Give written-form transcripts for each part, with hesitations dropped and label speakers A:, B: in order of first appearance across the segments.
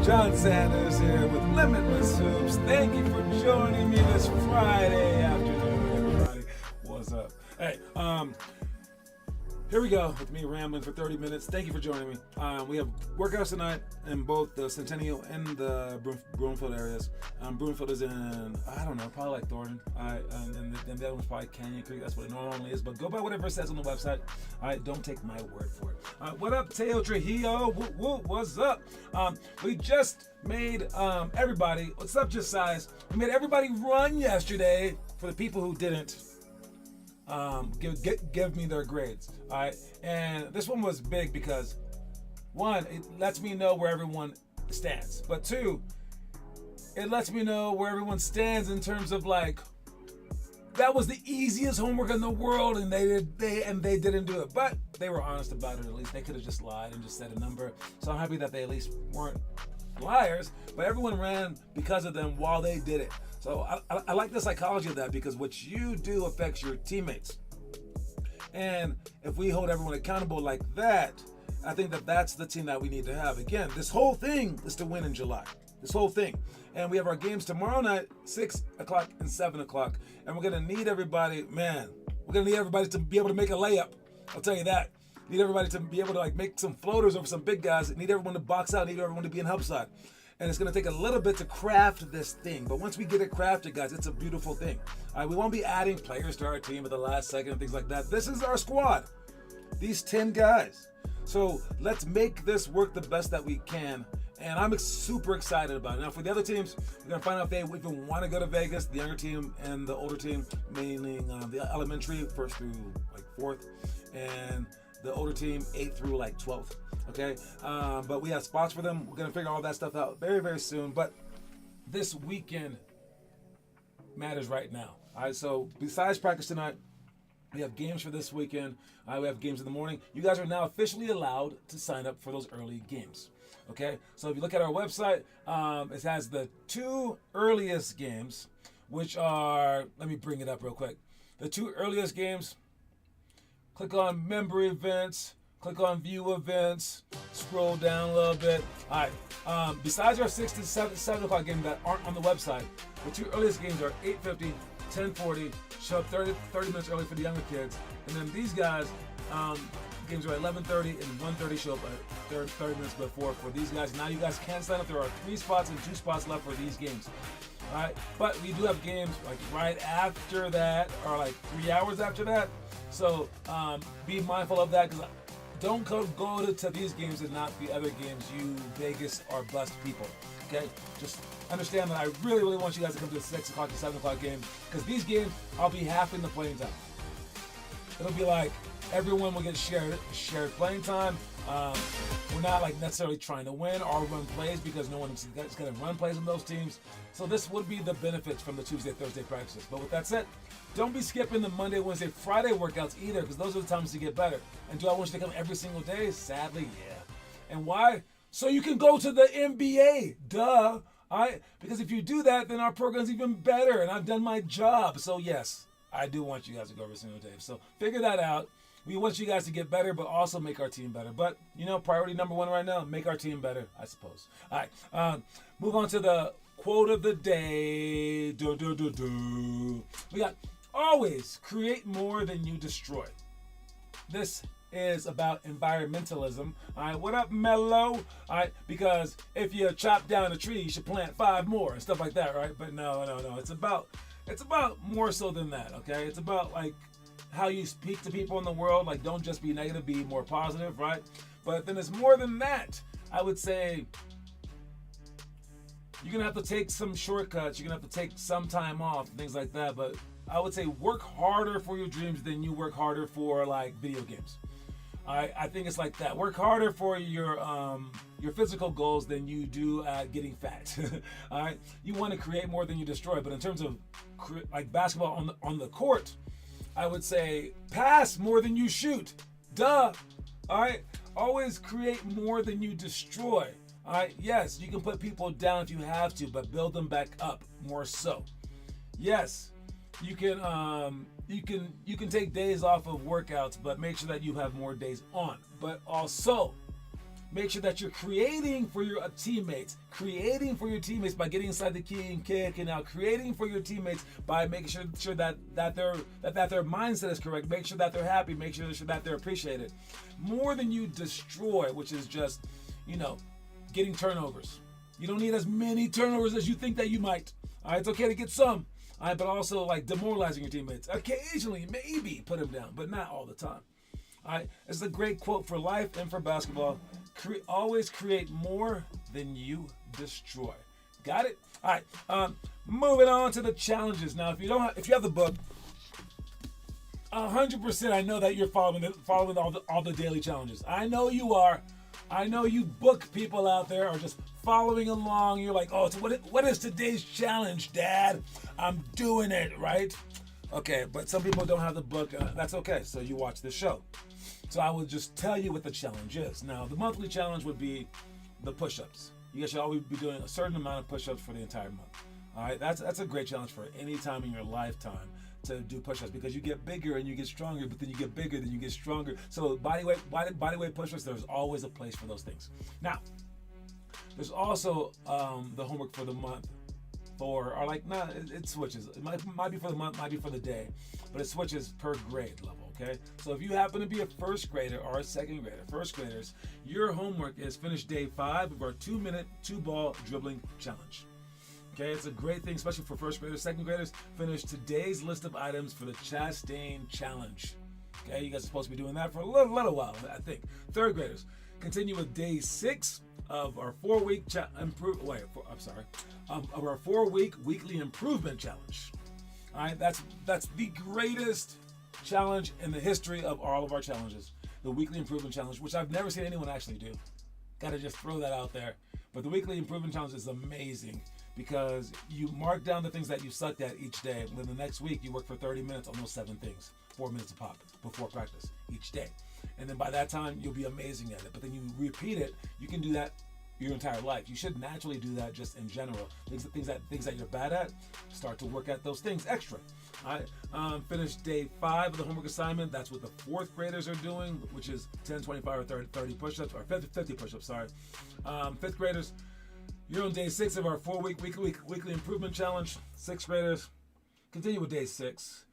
A: John Sanders here with Limitless Hoops. Thank you for joining me this Friday afternoon, everybody. What's up? Hey, here we go with me rambling for 30 minutes. Thank you for joining me. We have workouts tonight in both the Centennial and the Broomfield areas. Broomfield is in, I don't know, probably like Thornton. And the other one's probably Canyon Creek. That's what it normally is. But go by whatever it says on the website. Don't take my word for it. What up, Teo Trujillo? What's up? We just made everybody, what's up, Just Size? We made everybody run yesterday. For the people who didn't, give me their grades. All right, and this one was big because one, it lets me know where everyone stands, but two, it lets me know where everyone stands in terms of like, that was the easiest homework in the world, and they didn't do it, but they were honest about it. At least they could have just lied and just said a number. So I'm happy that they at least weren't liars, but everyone ran because of them while they did it. So I like the psychology of that, because what you do affects your teammates. And if we hold everyone accountable like that, I think that that's the team that we need to have. Again, this whole thing is to win in July. This whole thing. And we have our games tomorrow night, 6 o'clock and 7 o'clock. And we're going to need everybody, man, we're going to need everybody to be able to make a layup. I'll tell you that. Need everybody to be able to like make some floaters over some big guys. Need everyone to box out. Need everyone to be in help side. And it's going to take a little bit to craft this thing. But once we get it crafted, guys, it's a beautiful thing. All right, we won't be adding players to our team at the last second and things like that. This is our squad. These 10 guys. So let's make this work the best that we can. And I'm super excited about it. Now, for the other teams, we're going to find out if they even want to go to Vegas. The younger team and the older team, mainly the elementary, 1st through like 4th. And the older team, 8th through like 12th. Okay, but we have spots for them. We're gonna figure all that stuff out very, very soon. But this weekend matters right now. All right, so besides practice tonight, we have games for this weekend. We have games in the morning. You guys are now officially allowed to sign up for those early games. Okay, so if you look at our website, it has the 2 earliest games, which are, let me bring it up real quick. The 2 earliest games, click on member events. Click on view events, scroll down a little bit. All right, besides our 6 to 7 o'clock games that aren't on the website, the 2 earliest games are 8:50, 10:40, show up 30 minutes early for the younger kids. And then these guys, games are 11:30 and 1:30, show up at 30 minutes before for these guys. Now you guys can sign up. There are 3 spots and 2 spots left for these games. All right, but we do have games like right after that, or like 3 hours after that. So be mindful of that, because don't go to these games and not the other games, you Vegas or bust people, okay? Just understand that I really, really want you guys to come to the 6 o'clock to 7 o'clock game, because these games, I'll be halving the playing time. It'll be like everyone will get shared playing time. We're not like necessarily trying to win or run plays, because no one's going to run plays on those teams. So this would be the benefits from the Tuesday, Thursday practices. But with that said, don't be skipping the Monday, Wednesday, Friday workouts either, because those are the times to get better. And do I want you to come every single day? Sadly, yeah. And why? So you can go to the NBA. Duh. All right? Because if you do that, then our program's even better, and I've done my job. So yes, I do want you guys to go every single day. So figure that out. We want you guys to get better, but also make our team better. But, priority number 1 right now, make our team better, I suppose. All right, move on to the quote of the day. We got, always create more than you destroy. This is about environmentalism. All right, what up, Mello? All right, because if you chop down a tree, you should plant 5 more and stuff like that, right? But no. It's about more so than that, okay? It's about like how you speak to people in the world. Like, don't just be negative, be more positive, right? But then it's more than that. I would say you're gonna have to take some shortcuts. You're gonna have to take some time off, things like that. But I would say work harder for your dreams than you work harder for like video games. I think it's like that. Work harder for your physical goals than you do at getting fat. All right, you want to create more than you destroy. But in terms of like basketball on the court, I would say pass more than you shoot. Duh. All right, always create more than you destroy. All right, yes, you can put people down if you have to, but build them back up more so. Yes, you can take days off of workouts, but make sure that you have more days on. But also, Make sure that you're creating for your teammates, by getting inside the key and kicking out, creating for your teammates by making sure that their mindset is correct, make sure that they're happy, make sure that they're appreciated. More than you destroy, which is just, getting turnovers. You don't need as many turnovers as you think that you might. All right, it's okay to get some. All right, but also like demoralizing your teammates. Occasionally, maybe put them down, but not all the time. All right, it's a great quote for life and for basketball. Always create more than you destroy. Got it? All right. Moving on to the challenges. Now, if you have the book, 100%, I know that you're following all the daily challenges. I know you are. I know you book people out there are just following along. You're like, oh, so what is today's challenge, Dad? I'm doing it, right? Okay, but some people don't have the book. That's okay. So you watch this show. So I will just tell you what the challenge is. Now, the monthly challenge would be the push-ups. You guys should always be doing a certain amount of push-ups for the entire month. All right, that's a great challenge for any time in your lifetime to do push-ups, because you get bigger and you get stronger, but then you get bigger, then you get stronger. So bodyweight push-ups, there's always a place for those things. Now, there's also the homework for the month. It switches. It might be for the month, might be for the day, but it switches per grade level. Okay, so if you happen to be a first grader or a second grader, first graders, your homework is finish day 5 of our 2-minute 2-ball dribbling challenge. Okay, it's a great thing, especially for first graders. Second graders, finish today's list of items for the Chastain challenge. Okay, you guys are supposed to be doing that for a little while, I think. Third graders, continue with day 6 of our 4-week of our 4-week weekly improvement challenge. All right, that's the greatest challenge in the history of all of our challenges, the weekly improvement challenge, which I've never seen anyone actually do. Gotta just throw that out there. But the weekly improvement challenge is amazing because you mark down the things that you sucked at each day, and then the next week you work for 30 minutes on those 7 things, 4 minutes a pop before practice each day. And then by that time you'll be amazing at it. But then you repeat it. You can do that your entire life. You should naturally do that just in general. Things that you're bad at, start to work at those things extra. All right. Finish day 5 of the homework assignment. That's what the 4th graders are doing, which is 10, 25, or 30 push-ups, or 50 push-ups, sorry. 5th graders, you're on day 6 of our 4-week weekly improvement challenge. 6th graders, continue with day 6.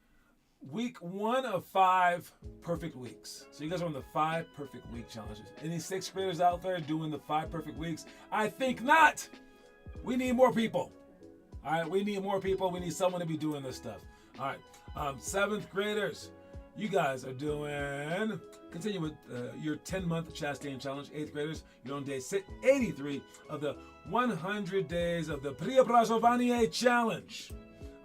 A: Week 1 of 5 perfect weeks. So you guys are on the 5 perfect week challenges. Any 6th graders out there doing the 5 perfect weeks? I think not. We need more people. All right, we need more people. We need someone to be doing this stuff. All right, 7th graders, you guys are doing, continue with your 10-month Chastain challenge. 8th graders, you're on day 83 of the 100 days of the Preobrazovanie challenge.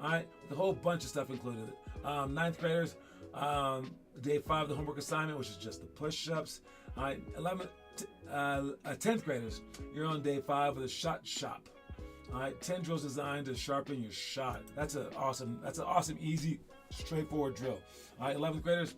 A: All right, the whole bunch of stuff included. 9th graders, day 5 of the homework assignment, which is just the push-ups. All right, 10th graders, you're on day 5 of the shot shop. All right, 10 drills designed to sharpen your shot. That's an awesome, easy, straightforward drill. All right, 11th graders,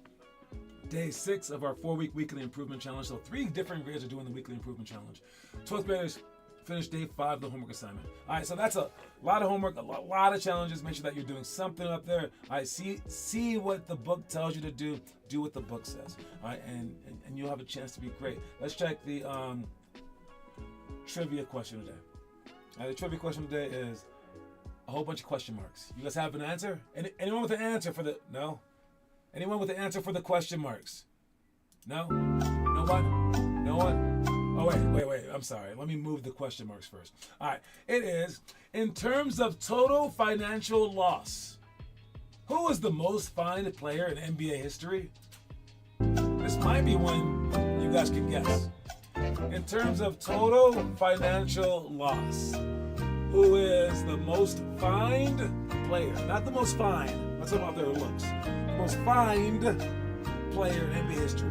A: day 6 of our 4-week weekly improvement challenge. So 3 different grades are doing the weekly improvement challenge. 12th graders, finish day 5 of the homework assignment. All right, so that's a lot of homework, a lot of challenges. Make sure that you're doing something up there. All right, see what the book tells you to do. Do what the book says. All right, and you'll have a chance to be great. Let's check the trivia question today. The trivia question today is a whole bunch of question marks. You guys have an answer? Anyone with an answer for the... No? Anyone with an answer for the question marks? No? No one? No one? Oh, wait. I'm sorry. Let me move the question marks first. All right. It is, in terms of total financial loss, who was the most fined player in NBA history? This might be one you guys can guess. In terms of total financial loss, who is the most fined player? Not the most fined. I'm talking about their looks. The most fined player in NBA history.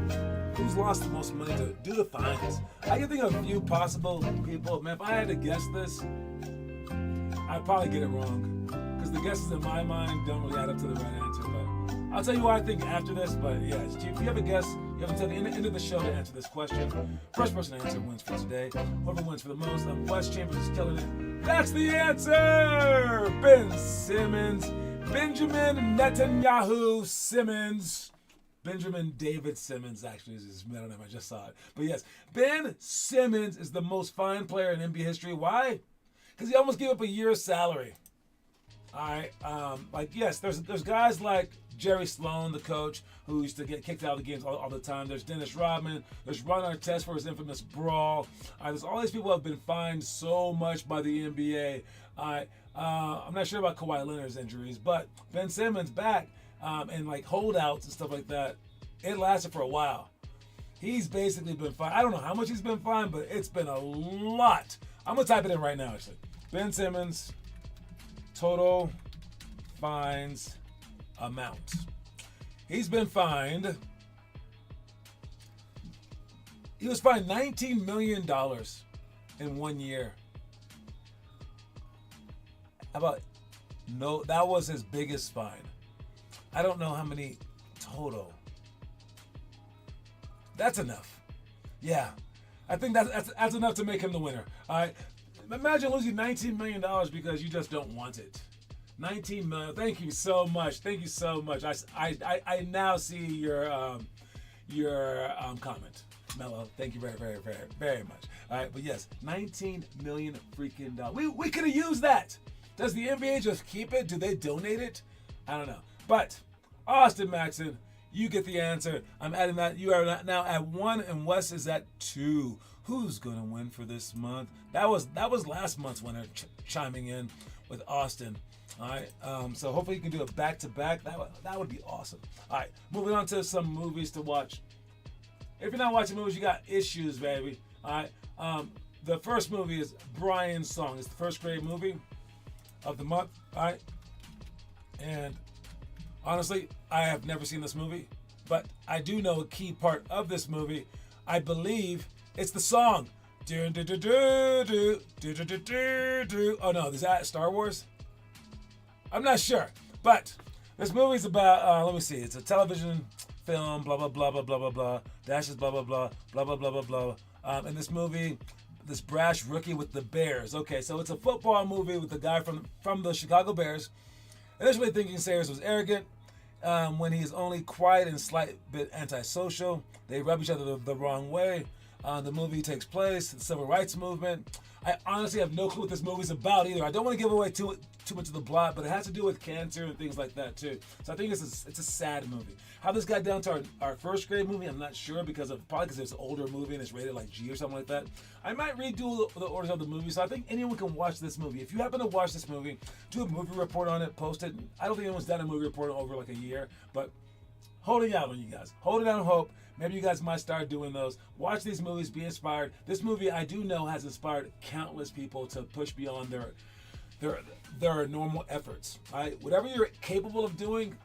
A: Who's lost the most money to do the fines? I can think of a few possible people. Man, if I had to guess this, I'd probably get it wrong. Because the guesses in my mind don't really add up to the right answer. But I'll tell you what I think after this. But yeah, if you have a guess, you have until the end of the show to answer this question. First person to answer wins for today. Whoever wins for the most, Wes Chambers is killing it. That's the answer! Ben Simmons. Benjamin Netanyahu Simmons. Benjamin David Simmons actually is his middle name. I just saw it. But yes, Ben Simmons is the most fined player in NBA history. Why? Because he almost gave up a year's salary. All right. Yes, there's guys like Jerry Sloan, the coach, who used to get kicked out of the games all the time. There's Dennis Rodman. There's Ron Artest for his infamous brawl. There's all these people who have been fined so much by the NBA. I'm not sure about Kawhi Leonard's injuries, but Ben Simmons back and like holdouts and stuff like that. It lasted for a while. He's basically been fined. I don't know how much he's been fined, but it's been a lot. I'm gonna type it in right now. Actually, Ben Simmons total fines amount. He's been fined. He was fined $19 million in 1 year. How about no? That was his biggest fine. I don't know how many total. That's enough. Yeah, I think that's enough to make him the winner. All right. Imagine losing $19 million because you just don't want it. $19 million. Thank you so much. Thank you so much. I now see your comment, Mello. Thank you very, very, very, very much. All right, but yes, $19 million freaking dollars. We could have used that. Does the NBA just keep it? Do they donate it? I don't know. But Austin Maxson, you get the answer. I'm adding that. You are now at 1 and Wes is at 2. Who's gonna win for this month? That was last month's winner chiming in with Austin. All right. So hopefully you can do a back-to-back. That would be awesome. All right. Moving on to some movies to watch. If you're not watching movies, you got issues, baby. All right. The first movie is Brian's Song. It's the first grade movie of the month. All right. And honestly, I have never seen this movie, but I do know a key part of this movie. I believe it's the song. Oh no, is that Star Wars? I'm not sure, but this movie's about. Let me see. It's a television film. Blah blah blah blah blah blah blah. Dashes blah blah blah blah blah blah blah blah. In this movie, this brash rookie with the Bears. Okay, so it's a football movie with the guy from the Chicago Bears. Initially thinking Sayers was arrogant. When he's only quiet and slight bit antisocial, they rub each other the wrong way. The movie takes place in the civil rights movement. I honestly have no clue what this movie's about either. I don't want to give away too much of the plot, but it has to do with cancer and things like that too. So I think it's a sad movie. How this got down to our first grade movie, I'm not sure because it's an older movie and it's rated like G or something like that. I might redo the orders of the movie, so I think anyone can watch this movie. If you happen to watch this movie, do a movie report on it, post it. I don't think anyone's done a movie report over like a year, but holding out on you guys. Holding out hope. Maybe you guys might start doing those. Watch these movies, be inspired. This movie, I do know, has inspired countless people to push beyond their normal efforts. All right? Whatever you're capable of doing,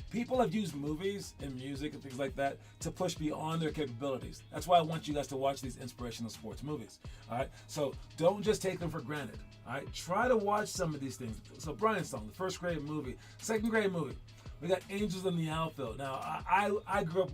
A: people have used movies and music and things like that to push beyond their capabilities. That's why I want you guys to watch these inspirational sports movies. All right? So don't just take them for granted. All right? Try to watch some of these things. So Brian's Song, the first grade movie, second grade movie. We got Angels in the Outfield. Now, I grew up,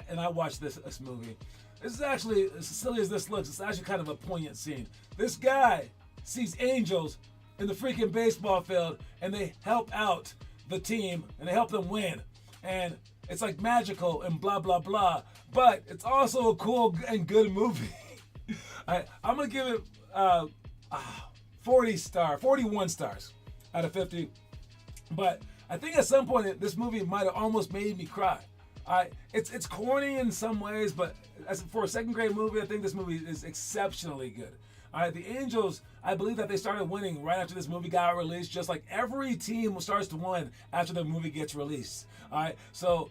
A: and I watched this movie. This is actually, as silly as this looks, it's actually kind of a poignant scene. This guy sees angels in the freaking baseball field, and they help out the team, and they help them win. And it's like magical and blah, blah, blah. But it's also a cool and good movie. I'm going to give it 41 stars out of 50. But I think at some point this movie might have almost made me cry. It's corny in some ways, but as for a second grade movie, I think this movie is exceptionally good. All right, the Angels, I believe that they started winning right after this movie got released, just like every team starts to win after the movie gets released. All right, so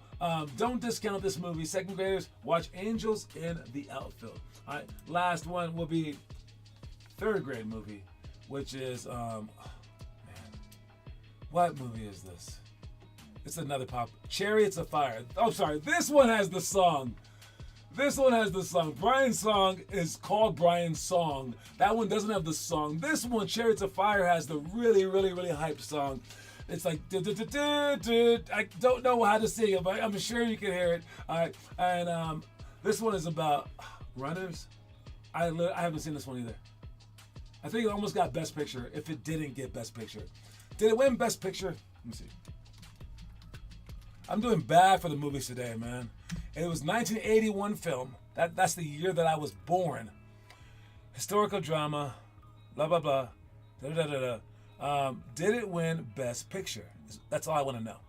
A: don't discount this movie. Second graders, watch Angels in the Outfield. All right, last one will be third grade movie, which is what movie is this? It's another pop. Chariots of Fire. Oh, sorry. This one has the song. Brian's Song is called Brian's Song. That one doesn't have the song. This one, Chariots of Fire, has the really, really, really hyped song. It's like, I don't know how to sing it, but I'm sure you can hear it. All right. And this one is about runners. I haven't seen this one either. I think it almost got Best Picture if it didn't get Best Picture. Did it win Best Picture? Let me see. I'm doing bad for the movies today, man. It was 1981 film. That's the year that I was born. Historical drama, blah blah blah. Da, da, da, da. Did it win Best Picture? That's all I want to know.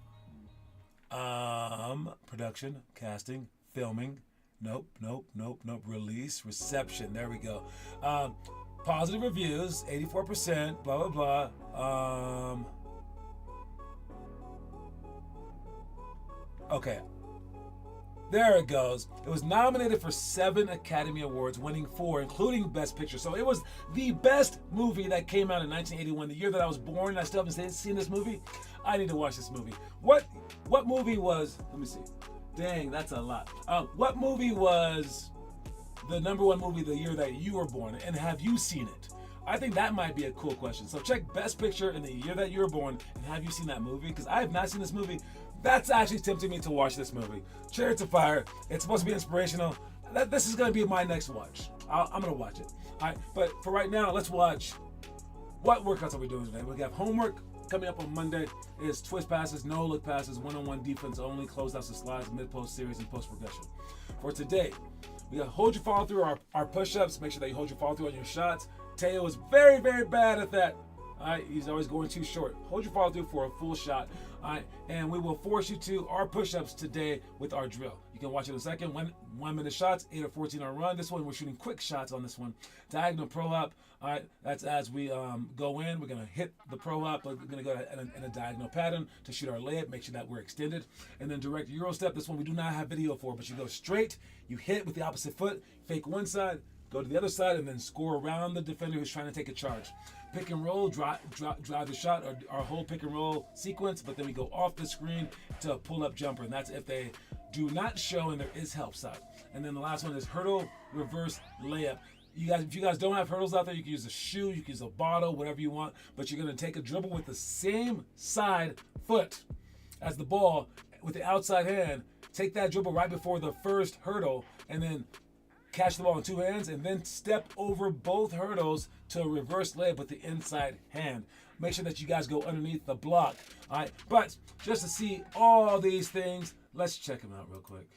A: Production, casting, filming. Nope. Release, reception. There we go. Positive reviews, 84%. Blah blah blah. Okay. There it goes. It was nominated for 7 Academy Awards, winning 4, including Best Picture. So it was the best movie that came out in 1981, the year that I was born. I still haven't seen this movie. I need to watch this movie. What movie was? Let me see. Dang, that's a lot. What movie was the #1 movie the year that you were born, and have you seen it? I think that might be a cool question. So check Best Picture in the year that you were born, and have you seen that movie? Because I have not seen this movie. That's actually tempting me to watch this movie. Chariots of Fire. It's supposed to be inspirational. This is going to be my next watch. I'm going to watch it. All right, but for right now, let's watch. What workouts are we doing today? We have homework coming up on Monday. Is twist passes, no look passes, one-on-one defense only, closeouts and slides, mid-post series, and post progression. For today, we got hold your follow through our push-ups. Make sure that you hold your follow through on your shots. Teo is very, very bad at that. All right, he's always going too short. Hold your follow through for a full shot. All right, and we will force you to our push-ups today with our drill. You can watch it in a second. 1 minute shots, 8 or 14 on run. This one, we're shooting quick shots on this one. Diagonal pro hop. All right, that's as we go in. We're going to hit the pro hop, but we're going to go in a diagonal pattern to shoot our layup. Make sure that we're extended. And then direct Euro step. This one we do not have video for, but you go straight. You hit with the opposite foot. Fake one side. Go to the other side and then score around the defender who's trying to take a charge. Pick and roll, drive the shot, or our whole pick and roll sequence, but then we go off the screen to a pull-up jumper, and that's if they do not show and there is help side. And then the last one is hurdle, reverse, layup. If you guys don't have hurdles out there, you can use a shoe, you can use a bottle, whatever you want, but you're going to take a dribble with the same side foot as the ball with the outside hand. Take that dribble right before the first hurdle, and then catch the ball in 2 hands, and then step over both hurdles to a reverse layup with the inside hand. Make sure that you guys go underneath the block. All right, but just to see all these things, let's check them out real quick.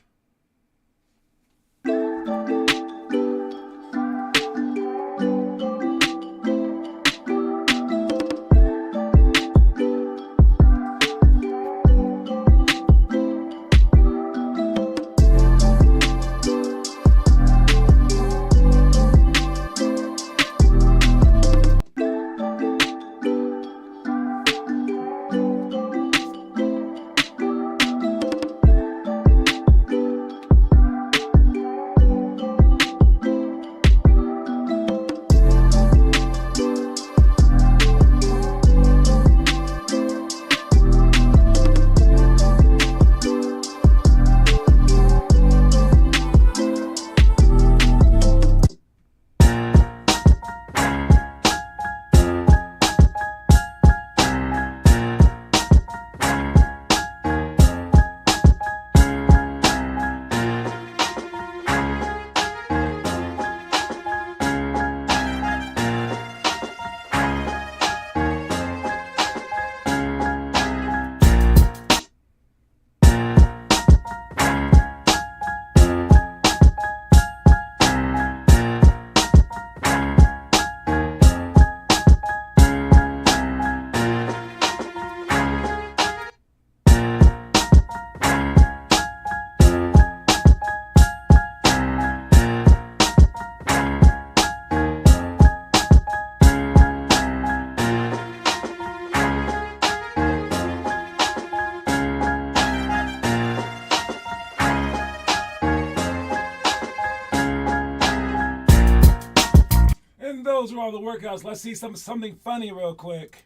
A: Those are all the workouts. Let's see something funny real quick.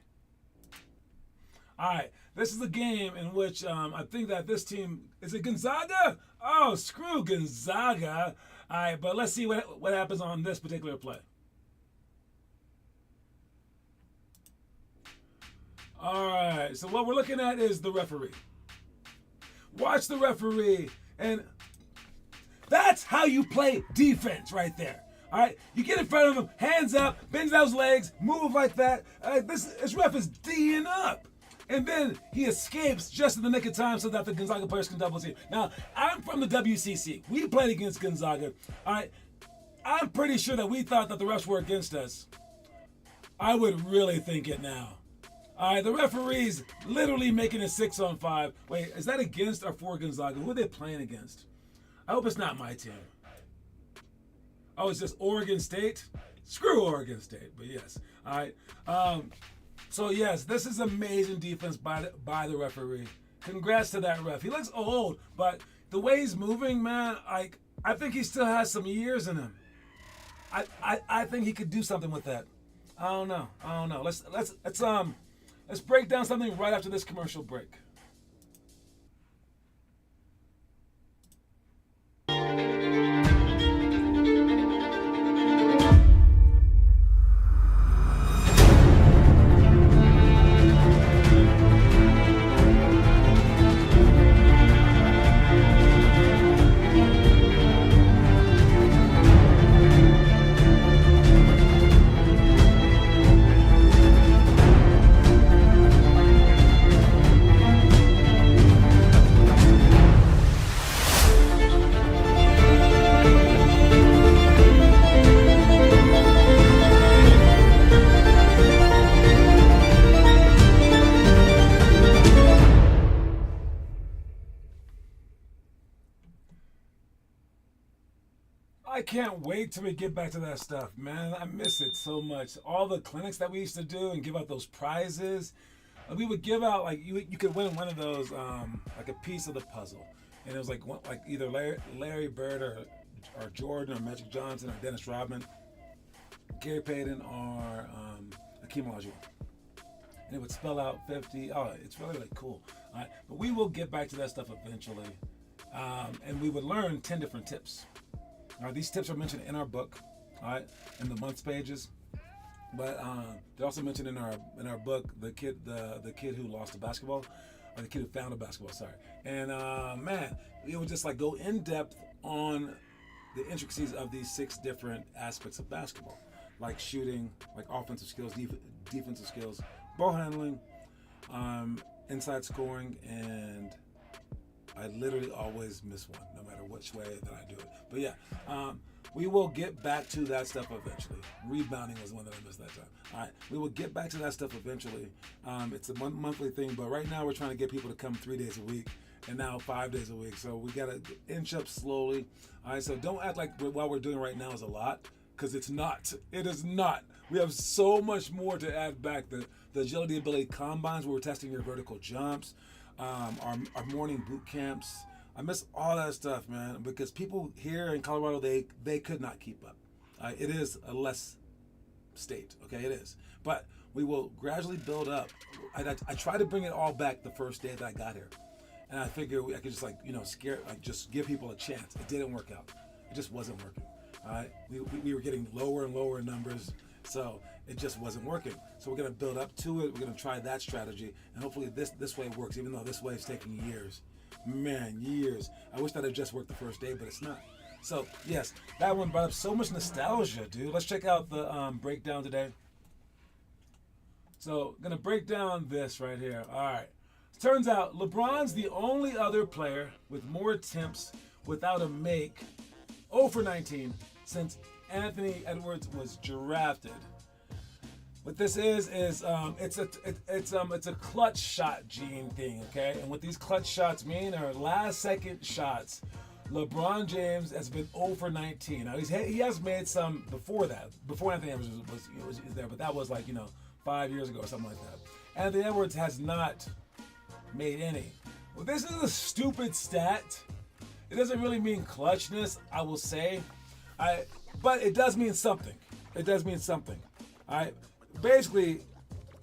A: All right, this is a game in which I think that this team, is it Gonzaga? Oh, screw Gonzaga. All right, but let's see what happens on this particular play. All right, so what we're looking at is the referee. Watch the referee, and that's how you play defense right there. All right, you get in front of him, hands up, bends those legs, move like that. This ref is D'ing up. And then he escapes just in the nick of time so that the Gonzaga players can double team. Now, I'm from the WCC. We played against Gonzaga. All right. I'm pretty sure that we thought that the refs were against us. I would really think it now. All right, the referee's literally making it 6-on-5. Wait, is that against or for Gonzaga? Who are they playing against? I hope it's not my team. Oh, it's just Oregon State? Screw Oregon State, but yes. All right. So, yes, this is amazing defense by the referee. Congrats to that ref. He looks old, but the way he's moving, man, I think he still has some years in him. I think he could do something with that. I don't know. Let's break down something right after this commercial break. I can't wait till we get back to that stuff, man. I miss it so much. All the clinics that we used to do and give out those prizes. We would give out, like, you could win one of those, like a piece of the puzzle. And it was like either Larry Bird or Jordan or Magic Johnson or Dennis Rodman, Gary Payton or Akeem Olajuwon. And it would spell out 50. Oh, it's really, really cool. All right? But we will get back to that stuff eventually. And we would learn 10 different tips. All right, these tips are mentioned in our book, all right, in the months pages, but they're also mentioned in our book, the kid who lost a basketball, or the kid who found a basketball. Sorry, and man, it would just like go in depth on the intricacies of these 6 different aspects of basketball, like shooting, like offensive skills, defensive skills, ball handling, inside scoring, and I literally always miss one, no matter which way that I do it. But yeah, we will get back to that stuff eventually. Rebounding was one that I missed that time. All right, we will get back to that stuff eventually. It's a monthly thing, but right now we're trying to get people to come 3 days a week, and now 5 days a week. So we got to inch up slowly. All right, so don't act like what we're doing right now is a lot, because it's not. It is not. We have so much more to add back. The agility ability combines where we're testing your vertical jumps. Our morning boot camps. I miss all that stuff, man, because people here in Colorado, they could not keep up. It is a less state, okay? It is. But we will gradually build up. I try to bring it all back the first day that I got here. And I figured I could just just give people a chance. It didn't work out. It just wasn't working, all right? We were getting lower and lower numbers. So it just wasn't working. So we're going to build up to it. We're going to try that strategy. And hopefully this way works, even though this way is taking years. Man, years. I wish that had just worked the first day, but it's not. So, yes, that one brought up so much nostalgia, dude. Let's check out the breakdown today. So, going to break down this right here. All right. Turns out LeBron's the only other player with more attempts without a make, 0 for 19, since Anthony Edwards was drafted. What this is it's a clutch shot gene thing, okay? And what these clutch shots mean are last second shots. LeBron James has been 0 for 19. Now he has made some before that, before Anthony Edwards was there, but that was 5 years ago or something like that. Anthony Edwards has not made any. Well, this is a stupid stat. It doesn't really mean clutchness, I will say. But it does mean something. It does mean something. All right. Basically,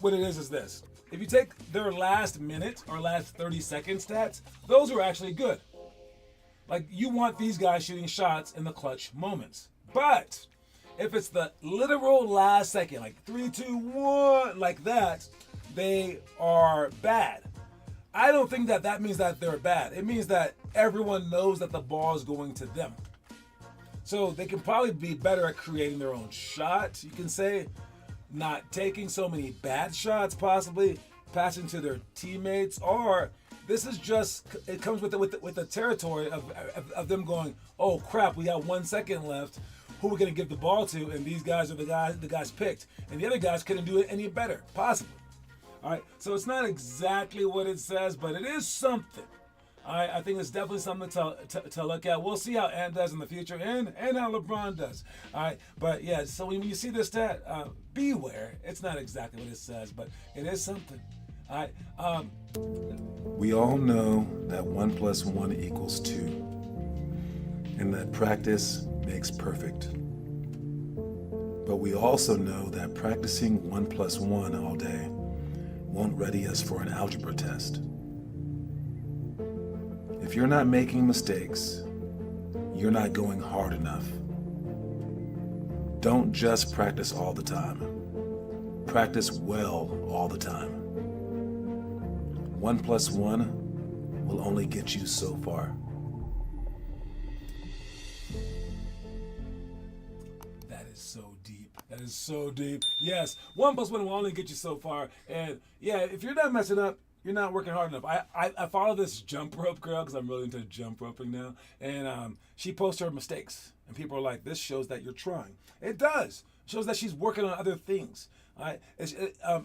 A: what it is this. If you take their last minute or last 30 second stats, those are actually good. Like, you want these guys shooting shots in the clutch moments. But if it's the literal last second, like 3, 2, 1, like that, they are bad. I don't think that means that they're bad. It means that everyone knows that the ball is going to them. So they can probably be better at creating their own shot, you can say. Not taking so many bad shots, possibly. passing to their teammates, or this is just, it comes with the territory of them going, oh crap, we got 1 second left. Who are we going to give the ball to? And these guys are the guys picked, and the other guys couldn't do it any better, possibly. All right, so it's not exactly what it says, but it is something. All right, I think it's definitely something to look at. We'll see how Ant does in the future, and how LeBron does. All right, but yeah, so when you see this stat, beware. It's not exactly what it says, but it is something. All right.
B: We all know that 1 + 1 = 2, and that practice makes perfect. But we also know that practicing 1 + 1 all day won't ready us for an algebra test. If you're not making mistakes, you're not going hard enough. Don't just practice all the time. Practice well all the time. 1 + 1 will only get you so far.
A: That is so deep. That is so deep. Yes, 1 + 1 will only get you so far. And yeah, if you're not messing up, you're not working hard enough. I follow this jump rope girl because I'm really into jump roping now. And she posts her mistakes. And people are like, this shows that you're trying. It does. It shows that she's working on other things. All right?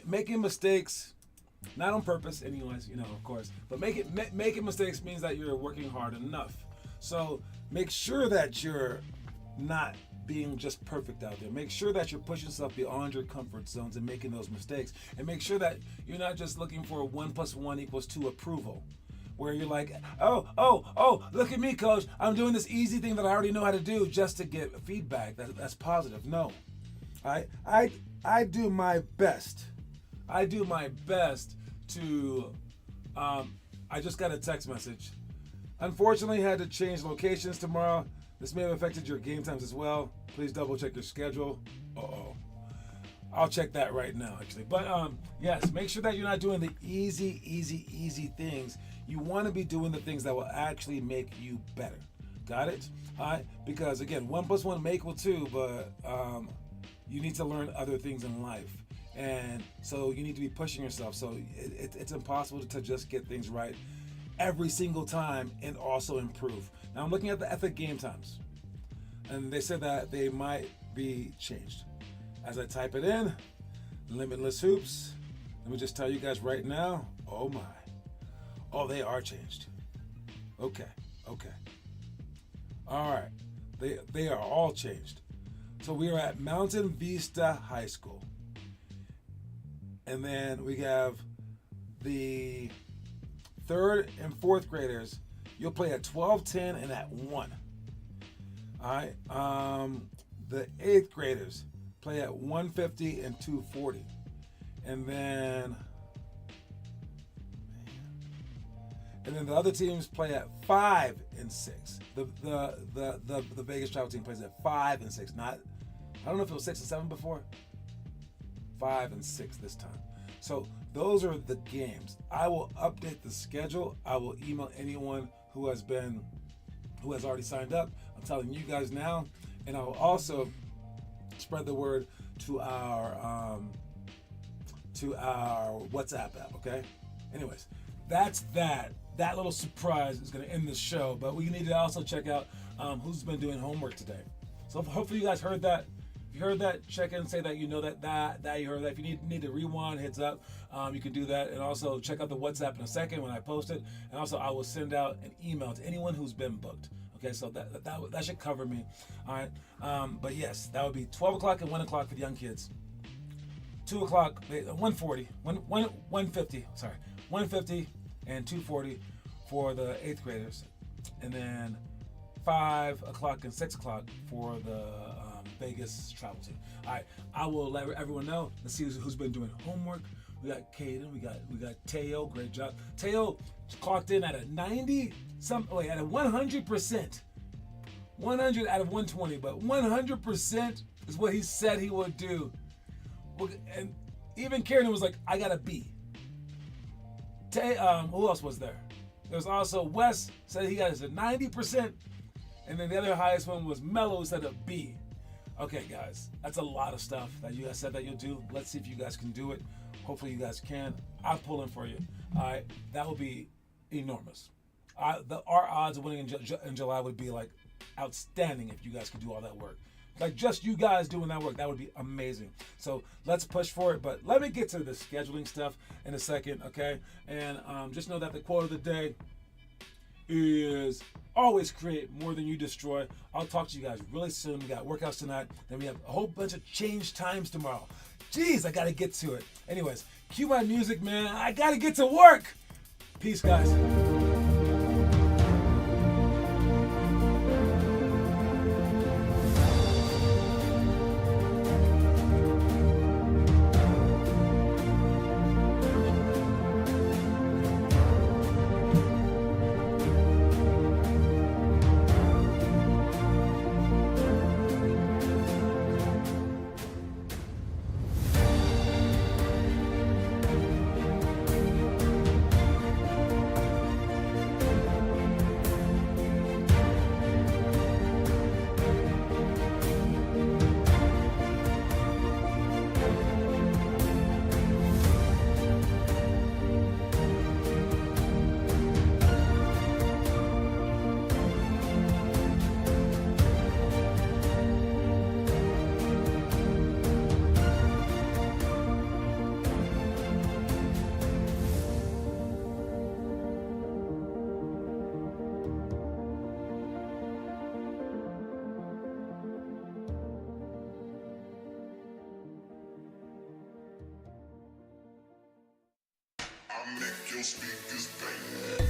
A: Making mistakes, not on purpose anyways, of course. But making mistakes means that you're working hard enough. So make sure that you're not being just perfect out there. Make sure that you're pushing yourself beyond your comfort zones and making those mistakes. And make sure that you're not just looking for 1 + 1 = 2 approval, where you're like, oh, look at me, coach. I'm doing this easy thing that I already know how to do just to get feedback. That's positive. No. I do my best. I do my best to, I just got a text message. Unfortunately, I had to change locations tomorrow. This may have affected your game times as well. Please double check your schedule. I'll check that right now, actually. But yes, make sure that you're not doing the easy things. You want to be doing the things that will actually make you better. Got it? All right? Because again, 1 + 1 may = 2, but you need to learn other things in life. And so you need to be pushing yourself. So it's impossible to just get things right every single time and also improve. Now I'm looking at the game times, and they said that they might be changed. As I type it in, Limitless Hoops, let me just tell you guys right now, oh my. Oh, they are changed. Okay. All right, they are all changed. So we are at Mountain Vista High School. And then we have the 3rd and 4th graders. You'll play at 12:10 and at 1. All right. The 8th graders play at 1:50 and 2:40. And then the other teams play at 5 and 6. The Vegas travel team plays at 5 and 6. Not, I don't know if it was 6 and 7 before. 5 and 6 this time. So those are the games. I will update the schedule. I will email anyone who has already signed up. I'm telling you guys now, and I will also spread the word to our WhatsApp app. Okay. Anyways, that's that. That little surprise is going to end the show, but we need to also check out who's been doing homework today. So hopefully you guys heard that. If you heard that, check in and say that you know that you heard that. If you need to rewind, heads up, you can do that. And also check out the WhatsApp in a second when I post it. And also I will send out an email to anyone who's been booked. Okay, so that should cover me. All right. But yes, that would be 12 o'clock and 1 o'clock for the young kids. 2 o'clock, 1:40, 150, sorry, 150 and 2:40 for the 8th graders. And then 5 o'clock and 6 o'clock for the Vegas travel team. All right, I will let everyone know. Let's see who's been doing homework. We got Caden, we got Teo, great job. Teo clocked in at a 100%. 100 out of 120, but 100% is what he said he would do. And even Karen was like, I got a B. Who else was there? There was also Wes, said he got a 90%. And then the other highest one was Mello, who said a B. Okay, guys, that's a lot of stuff that you guys said that you'll do. Let's see if you guys can do it. Hopefully you guys can. I'm pulling for you. All right, that would be enormous. Our odds of winning in July would be like outstanding if you guys could do all that work. Like just you guys doing that work, that would be amazing. So let's push for it. But let me get to the scheduling stuff in a second, okay? And just know that the quote of the day is always create more than you destroy. I'll talk to you guys really soon. We got workouts tonight. Then we have a whole bunch of change times tomorrow. Jeez, I got to get to it. Anyways, cue my music, man. I got to get to work. Peace, guys.
C: I make your speakers bang.